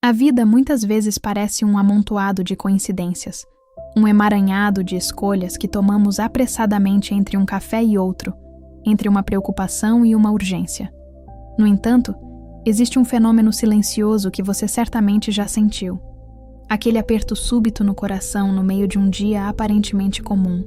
A vida muitas vezes parece um amontoado de coincidências, um emaranhado de escolhas que tomamos apressadamente entre um café e outro, entre uma preocupação e uma urgência. No entanto, existe um fenômeno silencioso que você certamente já sentiu. Aquele aperto súbito no coração no meio de um dia aparentemente comum.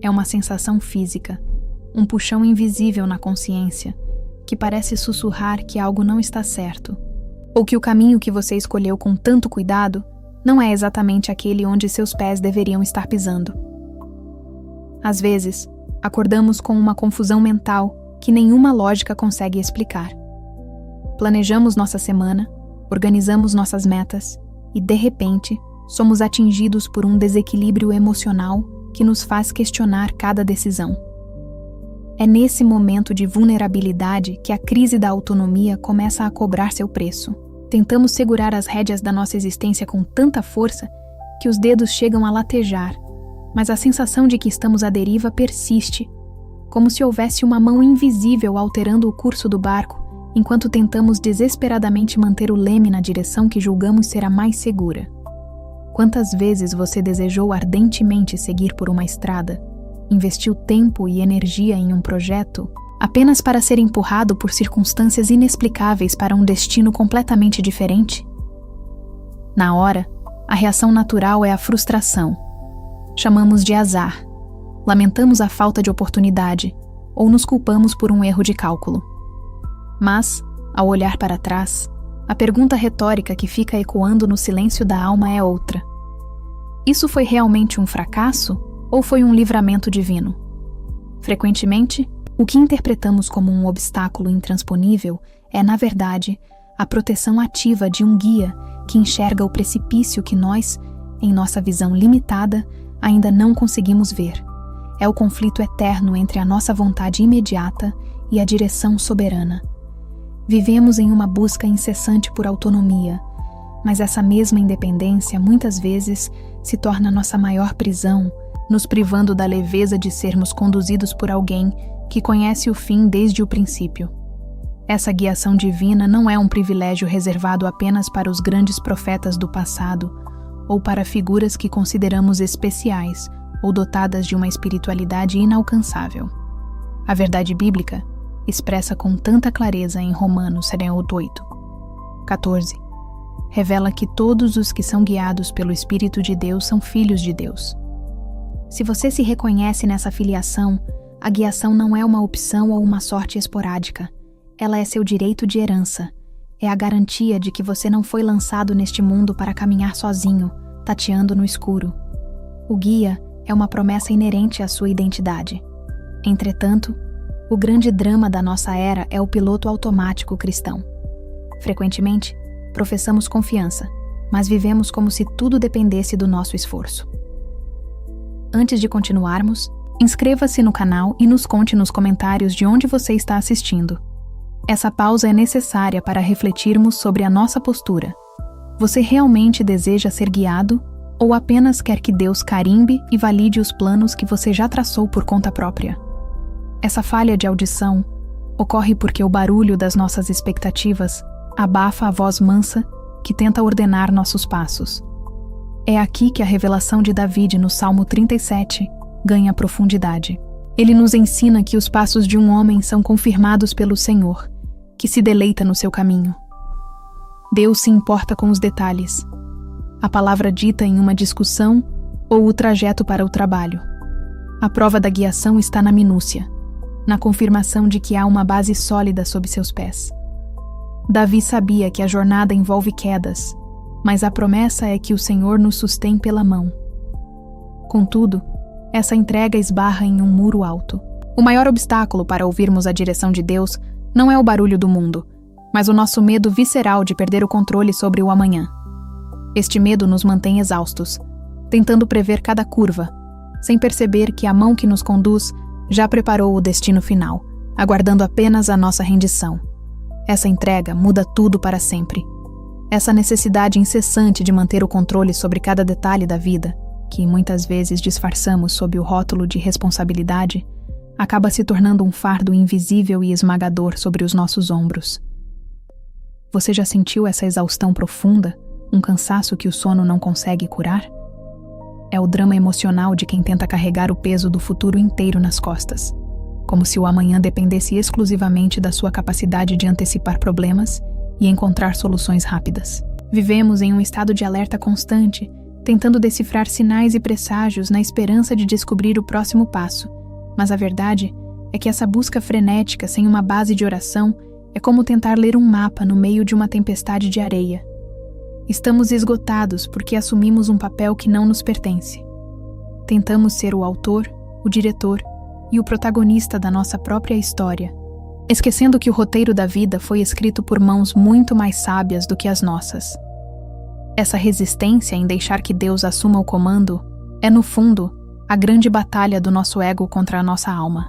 É uma sensação física, um puxão invisível na consciência, que parece sussurrar que algo não está certo, ou que o caminho que você escolheu com tanto cuidado não é exatamente aquele onde seus pés deveriam estar pisando. Às vezes, acordamos com uma confusão mental que nenhuma lógica consegue explicar. Planejamos nossa semana, organizamos nossas metas e, de repente, somos atingidos por um desequilíbrio emocional que nos faz questionar cada decisão. É nesse momento de vulnerabilidade que a crise da autonomia começa a cobrar seu preço. Tentamos segurar as rédeas da nossa existência com tanta força que os dedos chegam a latejar, mas a sensação de que estamos à deriva persiste, como se houvesse uma mão invisível alterando o curso do barco, enquanto tentamos desesperadamente manter o leme na direção que julgamos ser a mais segura. Quantas vezes você desejou ardentemente seguir por uma estrada, investiu tempo e energia em um projeto, apenas para ser empurrado por circunstâncias inexplicáveis para um destino completamente diferente? Na hora, a reação natural é a frustração. Chamamos de azar, lamentamos a falta de oportunidade ou nos culpamos por um erro de cálculo. Mas, ao olhar para trás, a pergunta retórica que fica ecoando no silêncio da alma é outra. Isso foi realmente um fracasso ou foi um livramento divino? Frequentemente, o que interpretamos como um obstáculo intransponível é, na verdade, a proteção ativa de um guia que enxerga o precipício que nós, em nossa visão limitada, ainda não conseguimos ver. É o conflito eterno entre a nossa vontade imediata e a direção soberana. Vivemos em uma busca incessante por autonomia, mas essa mesma independência muitas vezes se torna nossa maior prisão, nos privando da leveza de sermos conduzidos por alguém que conhece o fim desde o princípio. Essa guiação divina não é um privilégio reservado apenas para os grandes profetas do passado ou para figuras que consideramos especiais ou dotadas de uma espiritualidade inalcançável. A verdade bíblica, expressa com tanta clareza em Romanos 8:14, revela que todos os que são guiados pelo Espírito de Deus são filhos de Deus. Se você se reconhece nessa filiação, a guiação não é uma opção ou uma sorte esporádica. Ela é seu direito de herança. É a garantia de que você não foi lançado neste mundo para caminhar sozinho, tateando no escuro. O guia é uma promessa inerente à sua identidade. Entretanto, o grande drama da nossa era é o piloto automático cristão. Frequentemente, professamos confiança, mas vivemos como se tudo dependesse do nosso esforço. Antes de continuarmos, inscreva-se no canal e nos conte nos comentários de onde você está assistindo. Essa pausa é necessária para refletirmos sobre a nossa postura. Você realmente deseja ser guiado ou apenas quer que Deus carimbe e valide os planos que você já traçou por conta própria? Essa falha de audição ocorre porque o barulho das nossas expectativas abafa a voz mansa que tenta ordenar nossos passos. É aqui que a revelação de David no Salmo 37 ganha profundidade. Ele nos ensina que os passos de um homem são confirmados pelo Senhor, que se deleita no seu caminho. Deus se importa com os detalhes. A palavra dita em uma discussão ou o trajeto para o trabalho. A prova da guiação está na minúcia, na confirmação de que há uma base sólida sob seus pés. Davi sabia que a jornada envolve quedas, mas a promessa é que o Senhor nos sustém pela mão. Contudo, essa entrega esbarra em um muro alto. O maior obstáculo para ouvirmos a direção de Deus não é o barulho do mundo, mas o nosso medo visceral de perder o controle sobre o amanhã. Este medo nos mantém exaustos, tentando prever cada curva, sem perceber que a mão que nos conduz já preparou o destino final, aguardando apenas a nossa rendição. Essa entrega muda tudo para sempre. Essa necessidade incessante de manter o controle sobre cada detalhe da vida, que muitas vezes disfarçamos sob o rótulo de responsabilidade, acaba se tornando um fardo invisível e esmagador sobre os nossos ombros. Você já sentiu essa exaustão profunda, um cansaço que o sono não consegue curar? É o drama emocional de quem tenta carregar o peso do futuro inteiro nas costas, como se o amanhã dependesse exclusivamente da sua capacidade de antecipar problemas e encontrar soluções rápidas. Vivemos em um estado de alerta constante, tentando decifrar sinais e presságios na esperança de descobrir o próximo passo, mas a verdade é que essa busca frenética sem uma base de oração é como tentar ler um mapa no meio de uma tempestade de areia. Estamos esgotados porque assumimos um papel que não nos pertence. Tentamos ser o autor, o diretor e o protagonista da nossa própria história, esquecendo que o roteiro da vida foi escrito por mãos muito mais sábias do que as nossas. Essa resistência em deixar que Deus assuma o comando é, no fundo, a grande batalha do nosso ego contra a nossa alma.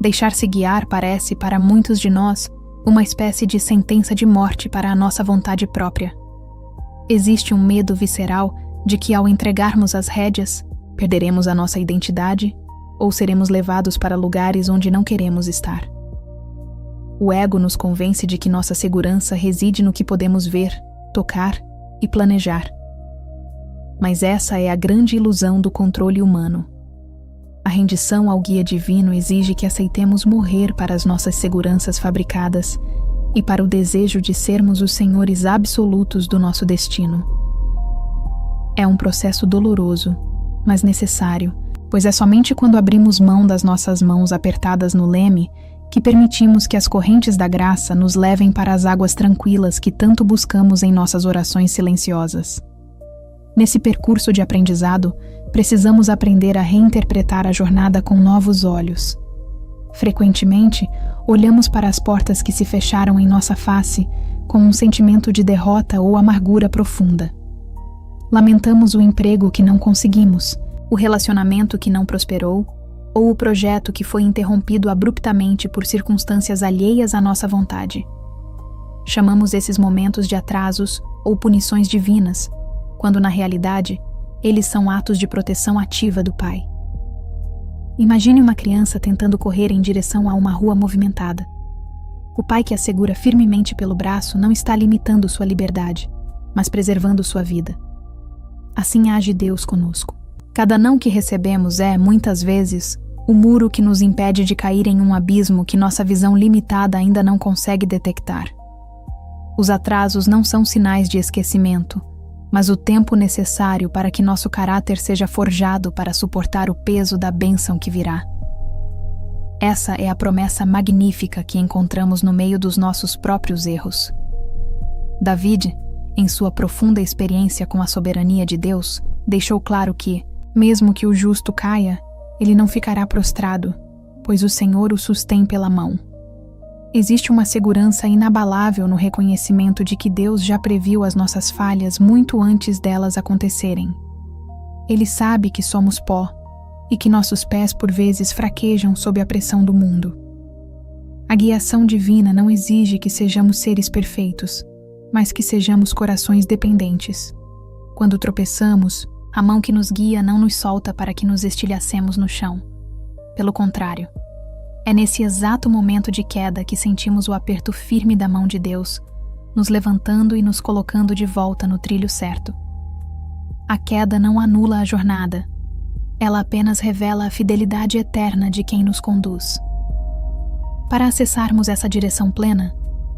Deixar-se guiar parece, para muitos de nós, uma espécie de sentença de morte para a nossa vontade própria. Existe um medo visceral de que, ao entregarmos as rédeas, perderemos a nossa identidade ou seremos levados para lugares onde não queremos estar. O ego nos convence de que nossa segurança reside no que podemos ver, tocar e planejar. Mas essa é a grande ilusão do controle humano. A rendição ao guia divino exige que aceitemos morrer para as nossas seguranças fabricadas e para o desejo de sermos os senhores absolutos do nosso destino. É um processo doloroso, mas necessário, pois é somente quando abrimos mão das nossas mãos apertadas no leme que permitimos que as correntes da graça nos levem para as águas tranquilas que tanto buscamos em nossas orações silenciosas. Nesse percurso de aprendizado, precisamos aprender a reinterpretar a jornada com novos olhos. Frequentemente, olhamos para as portas que se fecharam em nossa face com um sentimento de derrota ou amargura profunda. Lamentamos o emprego que não conseguimos, o relacionamento que não prosperou, ou o projeto que foi interrompido abruptamente por circunstâncias alheias à nossa vontade. Chamamos esses momentos de atrasos ou punições divinas, quando na realidade, eles são atos de proteção ativa do Pai. Imagine uma criança tentando correr em direção a uma rua movimentada. O pai que a segura firmemente pelo braço não está limitando sua liberdade, mas preservando sua vida. Assim age Deus conosco. Cada não que recebemos é, muitas vezes, o muro que nos impede de cair em um abismo que nossa visão limitada ainda não consegue detectar. Os atrasos não são sinais de esquecimento, mas o tempo necessário para que nosso caráter seja forjado para suportar o peso da bênção que virá. Essa é a promessa magnífica que encontramos no meio dos nossos próprios erros. David, em sua profunda experiência com a soberania de Deus, deixou claro que, mesmo que o justo caia, ele não ficará prostrado, pois o Senhor o sustém pela mão. Existe uma segurança inabalável no reconhecimento de que Deus já previu as nossas falhas muito antes delas acontecerem. Ele sabe que somos pó e que nossos pés por vezes fraquejam sob a pressão do mundo. A guiação divina não exige que sejamos seres perfeitos, mas que sejamos corações dependentes. Quando tropeçamos, a mão que nos guia não nos solta para que nos estilhacemos no chão. Pelo contrário, é nesse exato momento de queda que sentimos o aperto firme da mão de Deus, nos levantando e nos colocando de volta no trilho certo. A queda não anula a jornada, ela apenas revela a fidelidade eterna de quem nos conduz. Para acessarmos essa direção plena,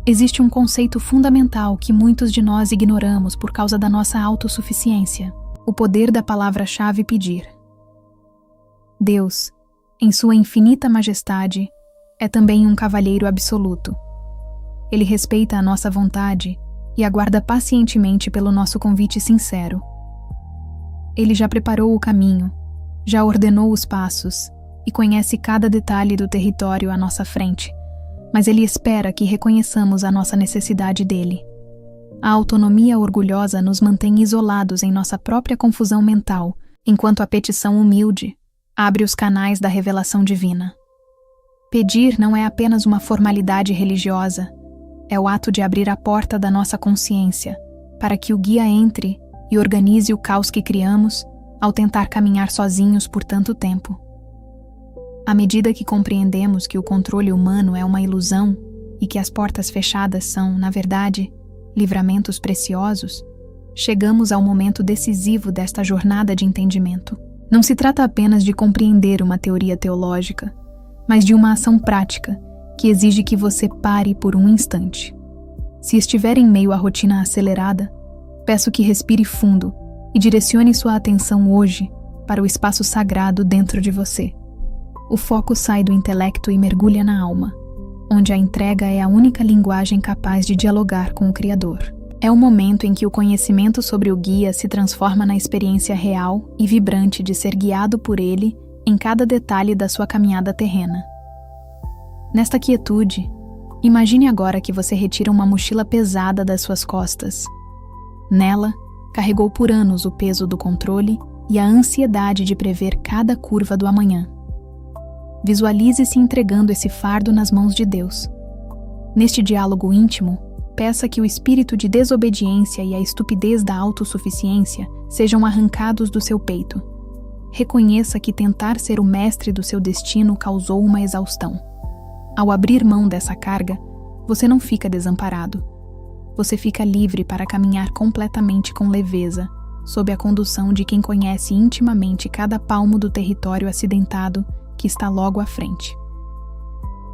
existe um conceito fundamental que muitos de nós ignoramos por causa da nossa autossuficiência: o poder da palavra-chave pedir. Deus, em sua infinita majestade, é também um cavalheiro absoluto. Ele respeita a nossa vontade e aguarda pacientemente pelo nosso convite sincero. Ele já preparou o caminho, já ordenou os passos e conhece cada detalhe do território à nossa frente, mas ele espera que reconheçamos a nossa necessidade dele. A autonomia orgulhosa nos mantém isolados em nossa própria confusão mental, enquanto a petição humilde abre os canais da revelação divina. Pedir não é apenas uma formalidade religiosa, é o ato de abrir a porta da nossa consciência, para que o guia entre e organize o caos que criamos ao tentar caminhar sozinhos por tanto tempo. À medida que compreendemos que o controle humano é uma ilusão, e que as portas fechadas são, na verdade, livramentos preciosos, chegamos ao momento decisivo desta jornada de entendimento. Não se trata apenas de compreender uma teoria teológica, mas de uma ação prática que exige que você pare por um instante. Se estiver em meio à rotina acelerada, peço que respire fundo e direcione sua atenção hoje para o espaço sagrado dentro de você. O foco sai do intelecto e mergulha na alma, onde a entrega é a única linguagem capaz de dialogar com o Criador. É o momento em que o conhecimento sobre o guia se transforma na experiência real e vibrante de ser guiado por ele em cada detalhe da sua caminhada terrena. Nesta quietude, imagine agora que você retira uma mochila pesada das suas costas. Nela, carregou por anos o peso do controle e a ansiedade de prever cada curva do amanhã. Visualize-se entregando esse fardo nas mãos de Deus. Neste diálogo íntimo, peça que o espírito de desobediência e a estupidez da autossuficiência sejam arrancados do seu peito. Reconheça que tentar ser o mestre do seu destino causou uma exaustão. Ao abrir mão dessa carga, você não fica desamparado. Você fica livre para caminhar completamente com leveza, sob a condução de quem conhece intimamente cada palmo do território acidentado que está logo à frente.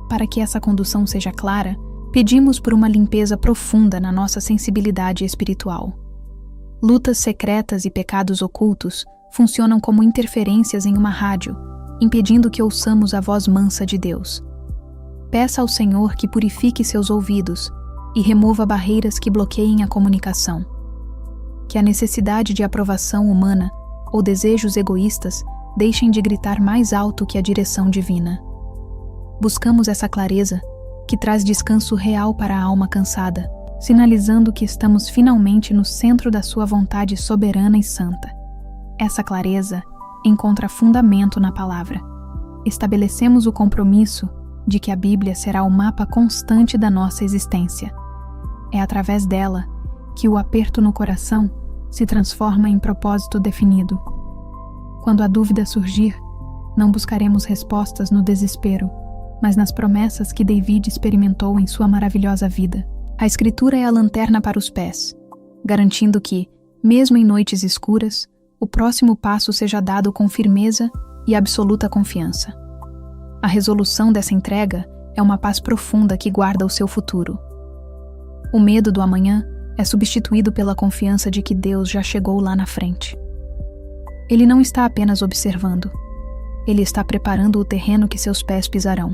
Para que essa condução seja clara, pedimos por uma limpeza profunda na nossa sensibilidade espiritual. Lutas secretas e pecados ocultos funcionam como interferências em uma rádio, impedindo que ouçamos a voz mansa de Deus. Peça ao Senhor que purifique seus ouvidos e remova barreiras que bloqueiem a comunicação. Que a necessidade de aprovação humana ou desejos egoístas deixem de gritar mais alto que a direção divina. Buscamos essa clareza, que traz descanso real para a alma cansada, sinalizando que estamos finalmente no centro da sua vontade soberana e santa. Essa clareza encontra fundamento na palavra. Estabelecemos o compromisso de que a Bíblia será o mapa constante da nossa existência. É através dela que o aperto no coração se transforma em propósito definido. Quando a dúvida surgir, não buscaremos respostas no desespero, mas nas promessas que David experimentou em sua maravilhosa vida. A Escritura é a lanterna para os pés, garantindo que, mesmo em noites escuras, o próximo passo seja dado com firmeza e absoluta confiança. A resolução dessa entrega é uma paz profunda que guarda o seu futuro. O medo do amanhã é substituído pela confiança de que Deus já chegou lá na frente. Ele não está apenas observando, ele está preparando o terreno que seus pés pisarão.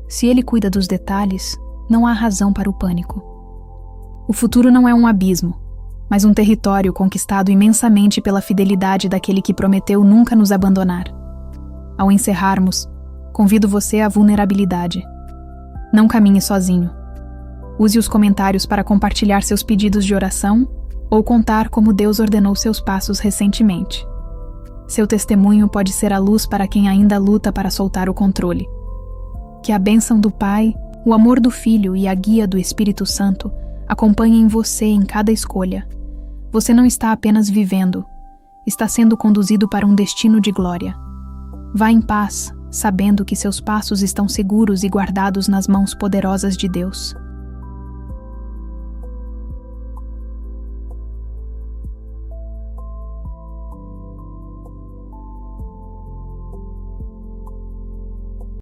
Se ele cuida dos detalhes, não há razão para o pânico. O futuro não é um abismo, mas um território conquistado imensamente pela fidelidade daquele que prometeu nunca nos abandonar. Ao encerrarmos, convido você à vulnerabilidade. Não caminhe sozinho. Use os comentários para compartilhar seus pedidos de oração ou contar como Deus ordenou seus passos recentemente. Seu testemunho pode ser a luz para quem ainda luta para soltar o controle. Que a bênção do Pai, o amor do Filho e a guia do Espírito Santo acompanhem você em cada escolha. Você não está apenas vivendo, está sendo conduzido para um destino de glória. Vá em paz, sabendo que seus passos estão seguros e guardados nas mãos poderosas de Deus.